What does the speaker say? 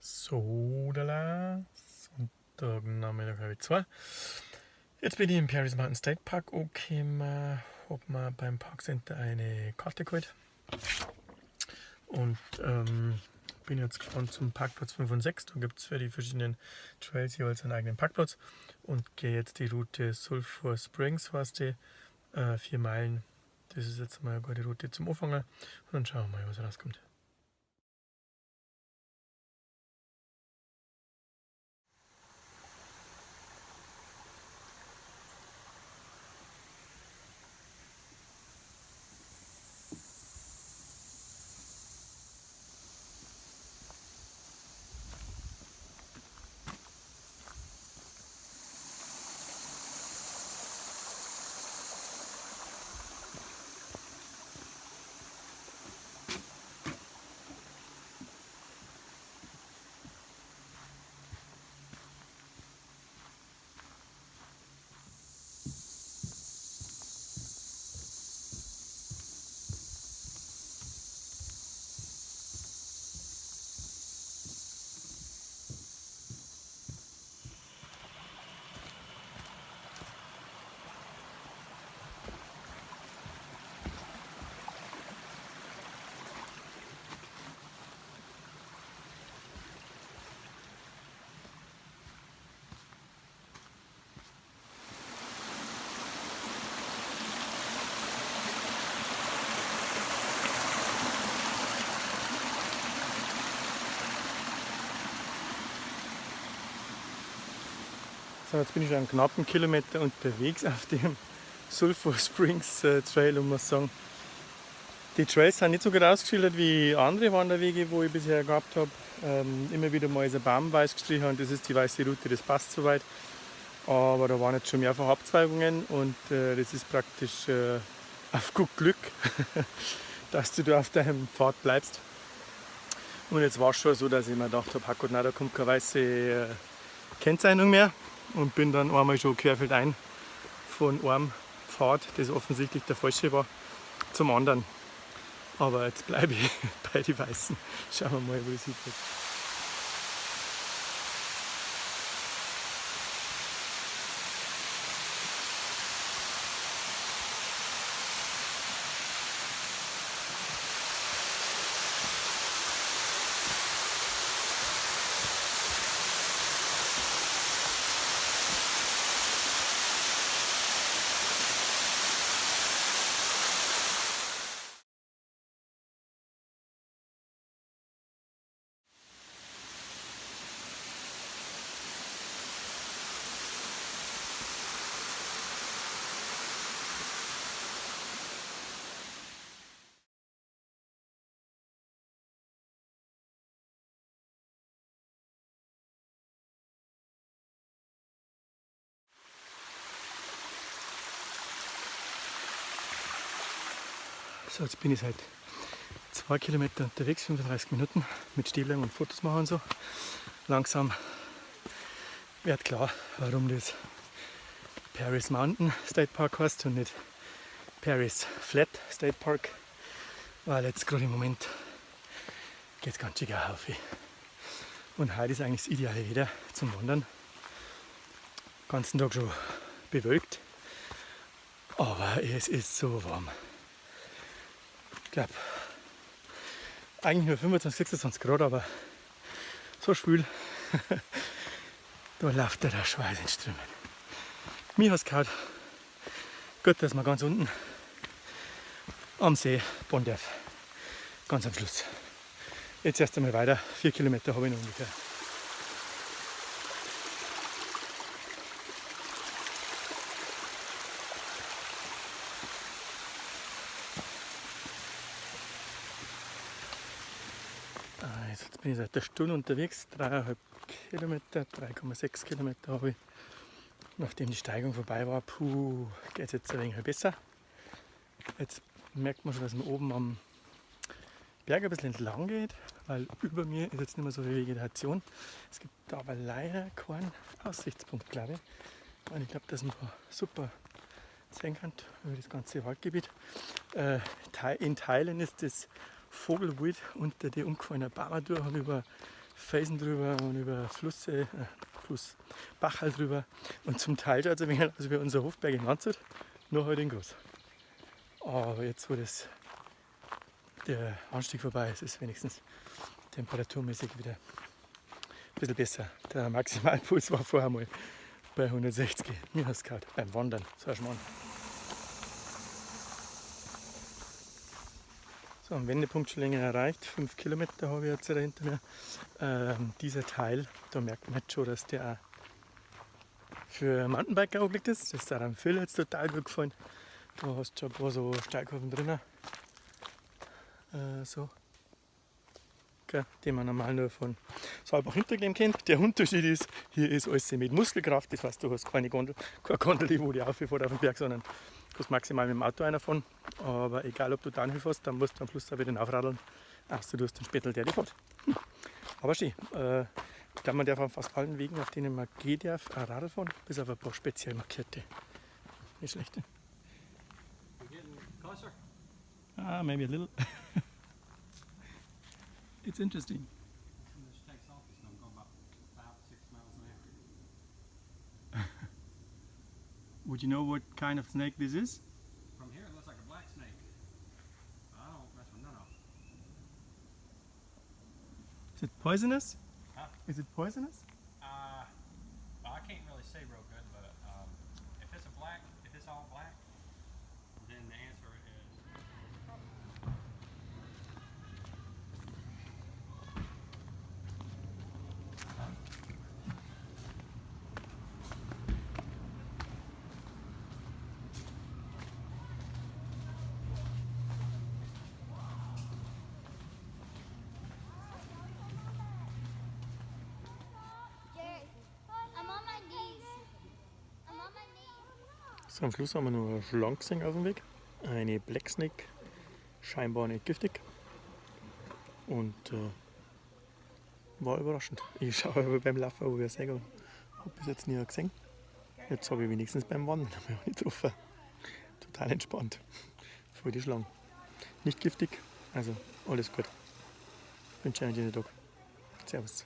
So, Sonntagnachmittag halb zwei. Jetzt bin ich im Paris Mountain State Park angekommen, habe mir beim Parkcenter eine Karte geholt und bin jetzt gefahren zum Parkplatz 5 und 6. Da gibt es für die verschiedenen Trails jeweils einen eigenen Parkplatz und gehe jetzt die Route Sulphur Springs, heißt die, 4 Meilen. Das ist jetzt mal eine gute Route zum Anfangen und dann schauen wir mal, was rauskommt. So, jetzt bin ich schon einen knappen Kilometer unterwegs auf dem Sulphur Springs Trail und muss sagen, die Trails sind nicht so gut ausgeschildert wie andere Wanderwege, wo ich bisher gehabt habe. Immer wieder mal ist ein Baum weiß gestrichen und das ist die weiße Route, das passt soweit. Aber da waren jetzt schon mehrfach Abzweigungen und das ist praktisch auf gut Glück, dass du da auf deinem Pfad bleibst. Und jetzt war es schon so, dass ich mir gedacht habe, Gott, nein, da kommt keine weiße Kennzeichnung mehr. Und bin dann einmal schon querfeldein von einem Pfad, das offensichtlich der falsche war, zum anderen. Aber jetzt bleibe ich bei den Weißen. Schauen wir mal, wo es hingeht. So, jetzt bin ich seit 2 Kilometer unterwegs, 35 Minuten mit Stillung und Fotos machen und so. Langsam wird klar, warum das Paris Mountain State Park heißt und nicht Paris Flat State Park, weil jetzt gerade im Moment geht es ganz schön auf. Und heute ist eigentlich das ideale Wetter zum Wandern. Den ganzen Tag schon bewölkt, aber es ist so warm. Ich glaube, eigentlich nur 25, 26 Grad, aber so schwül. Da läuft der Schweiß in Strömen. Mir hat es gehauen. Gut, dass wir ganz unten am See bauen darf. Ganz am Schluss. Jetzt erst einmal weiter. 4 Kilometer habe ich noch ungefähr. Jetzt bin ich seit einer Stunde unterwegs. 3,5 Kilometer, 3,6 Kilometer habe ich. Nachdem die Steigung vorbei war, geht es jetzt ein wenig besser. Jetzt merkt man schon, dass man oben am Berg ein bisschen entlang geht, weil über mir ist jetzt nicht mehr so viel Vegetation. Es gibt aber leider keinen Aussichtspunkt, glaube ich. Und ich glaube, dass man da super sehen kann über das ganze Waldgebiet. In Teilen ist das Vogelwild unter die umgefallenen Bauern durch, habe ich über Felsen drüber und über Flüsse, Bachal drüber. Und zum Teil schaut es ein wenig aus wie unser Hofberg in Landshut, nur halt in groß. Aber jetzt, wo der Anstieg vorbei ist, ist wenigstens temperaturmäßig wieder ein bisschen besser. Der Maximalpuls war vorher mal bei 160. Mir hast gehabt beim Wandern, so ein Schmarrn. So, am Wendepunkt schon länger erreicht. 5 Kilometer habe ich jetzt hinter mir. Dieser Teil, da merkt man jetzt schon, dass der auch für Mountainbiker angelegt ist. Das ist auch am Phil jetzt total gut gefallen. Da hast du schon ein paar so Steilkurven drin. So. Okay, die man normal nur von Saalbach Hinterglemm kennt. Der Unterschied ist, hier ist alles mit Muskelkraft. Das heißt, du hast keine Gondel, die wo die auffährt auf den Berg, sondern du kannst maximal mit dem Auto einer fahren. Aber egal, ob du Downhill fährst, dann musst du am Schluss auch wieder aufradeln. Außer du hast den Spättel, der die fährt. Aber schön. Ich glaube, man darf auf fast allen Wegen, auf denen man gehen darf, auch Radl fahren, bis auf ein paar speziell markierte. Nicht schlecht. Maybe a little. It's interesting. This takes off, it's going to go about 5-6 miles an hour. Would you know what kind of snake this is? From here, it looks like a black snake. I don't mess with none of them. Is it poisonous? Huh? Is it poisonous? I can't really say real good, but if it's all black, then the answer is I'm on my knees. I'm on my knees. So, am Schluss haben wir noch eine Schlange gesehen auf dem Weg. Eine Black Snake, scheinbar nicht giftig. Und war überraschend. Ich schaue aber beim Laufen, wo ich es habe bis jetzt nie gesehen. Jetzt habe ich wenigstens beim Wandern noch nicht getroffen. Total entspannt. Voll die Schlange. Nicht giftig, also alles gut. Ich wünsche einen schönen Tag. Servus.